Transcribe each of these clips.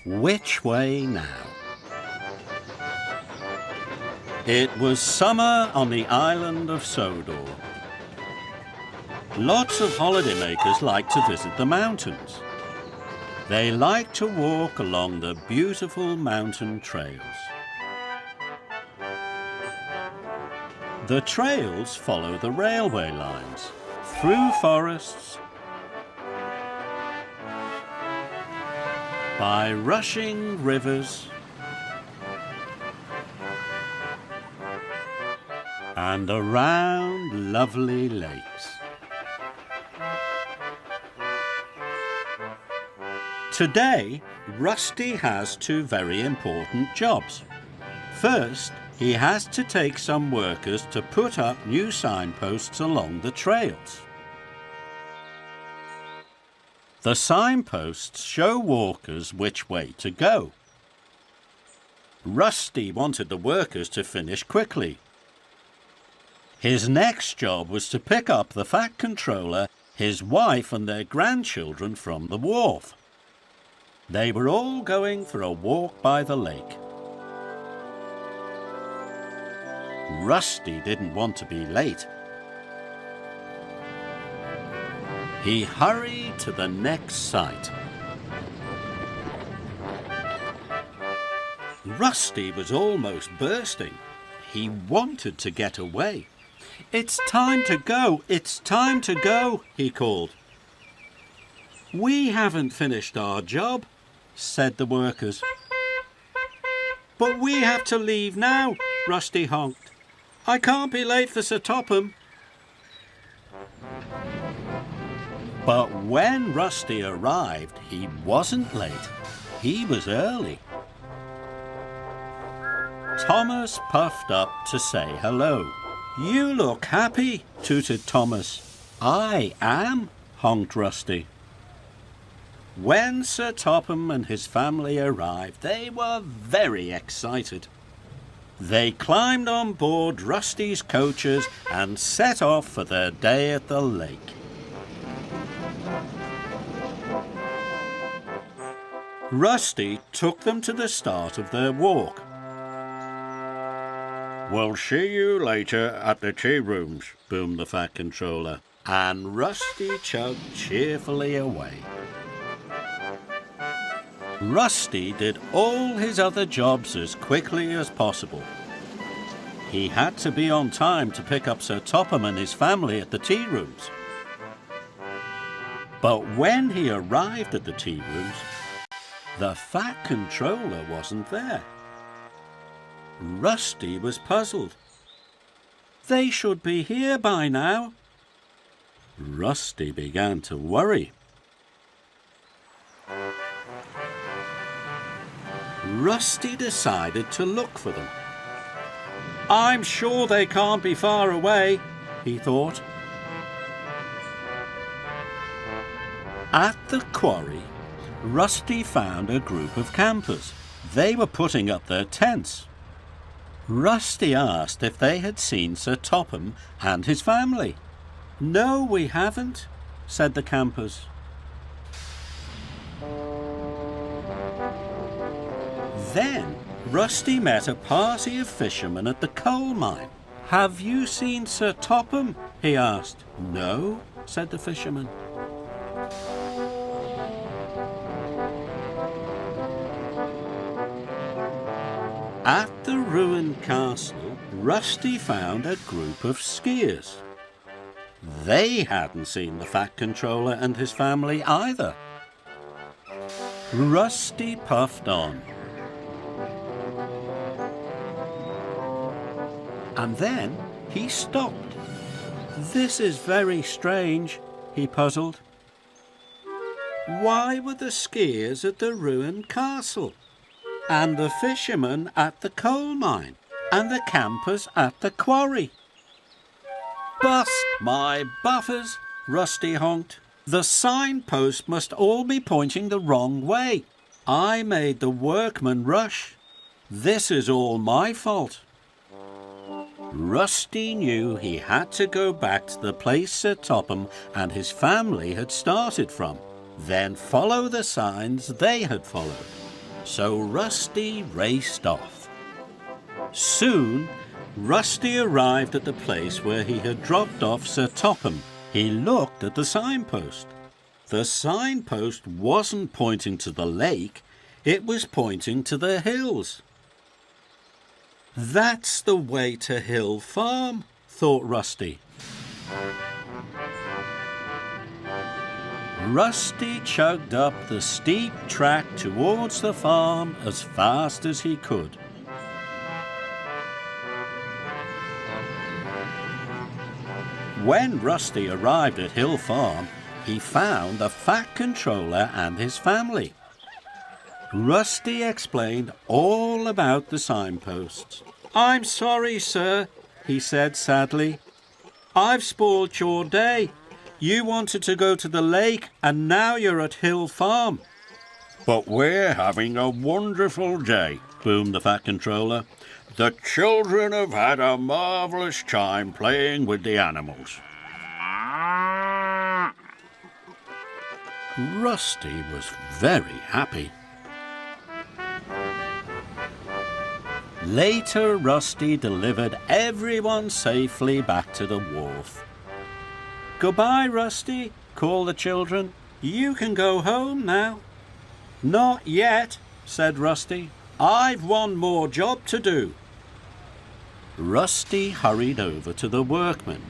Which way now? It was summer on the island of Sodor. Lots of holidaymakers like to visit the mountains. They like to walk along the beautiful mountain trails. The trails follow the railway lines, through forests, by rushing rivers, and around lovely lakes. Today, Rusty has two very important jobs. First, he has to take some workers to put up new signposts along the trails. The signposts show walkers which way to go. Rusty wanted the workers to finish quickly. His next job was to pick up the Fat Controller, his wife and their grandchildren from the wharf. They were all going for a walk by the lake. Rusty didn't want to be late. He hurried to the next site. Rusty was almost bursting. He wanted to get away. "It's time to go! It's time to go!" he called. "We haven't finished our job," said the workers. "But we have to leave now," Rusty honked. "I can't be late for Sir Topham." But when Rusty arrived, he wasn't late. He was early. Thomas puffed up to say hello. "You look happy," tooted Thomas. "I am," honked Rusty. When Sir Topham and his family arrived, they were very excited. They climbed on board Rusty's coaches and set off for their day at the lake. Rusty took them to the start of their walk. "We'll see you later at the tea rooms," boomed the Fat Controller, and Rusty chugged cheerfully away. Rusty did all his other jobs as quickly as possible. He had to be on time to pick up Sir Topham and his family at the tea rooms. But when he arrived at the tea rooms, the Fat Controller wasn't there. Rusty was puzzled. "They should be here by now." Rusty began to worry. Rusty decided to look for them. "I'm sure they can't be far away," he thought. At the quarry, Rusty found a group of campers. They were putting up their tents. Rusty asked if they had seen Sir Topham and his family. "No, we haven't," said the campers. Then Rusty met a party of fishermen at the coal mine. "Have you seen Sir Topham?" he asked. "No," said the fisherman. At the ruined castle, Rusty found a group of skiers. They hadn't seen the Fat Controller and his family either. Rusty puffed on. And then he stopped. "This is very strange," he puzzled. Why were the skiers at the ruined castle? And the fishermen at the coal mine? And the campers at the quarry? "Bust my buffers," Rusty honked. "The signpost must all be pointing the wrong way. I made the workmen rush. This is all my fault." Rusty knew he had to go back to the place Sir Topham and his family had started from, then follow the signs they had followed. so Rusty raced off. Soon, Rusty arrived at the place where he had dropped off Sir Topham. He looked at the signpost. The signpost wasn't pointing to the lake, it was pointing to the hills. That's the way to Hill Farm, thought Rusty. Rusty chugged up the steep track towards the farm as fast as he could. When Rusty arrived at Hill Farm, he found the Fat Controller and his family. Rusty explained all about the signposts. "I'm sorry, sir," he said sadly. "I've spoiled your day. You wanted to go to the lake and now you're at Hill Farm." "But we're having a wonderful day," boomed the Fat Controller. "The children have had a marvellous time playing with the animals." Rusty was very happy. Later, Rusty delivered everyone safely back to the wharf. "Goodbye, Rusty," called the children. "You can go home now." "Not yet," said Rusty. "I've one more job to do." Rusty hurried over to the workmen.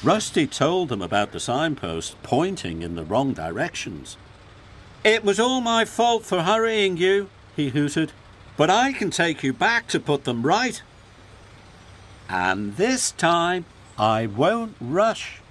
Rusty told them about the signposts pointing in the wrong directions. "It was all my fault for hurrying you," he hooted, "but I can take you back to put them right. And this time I won't rush."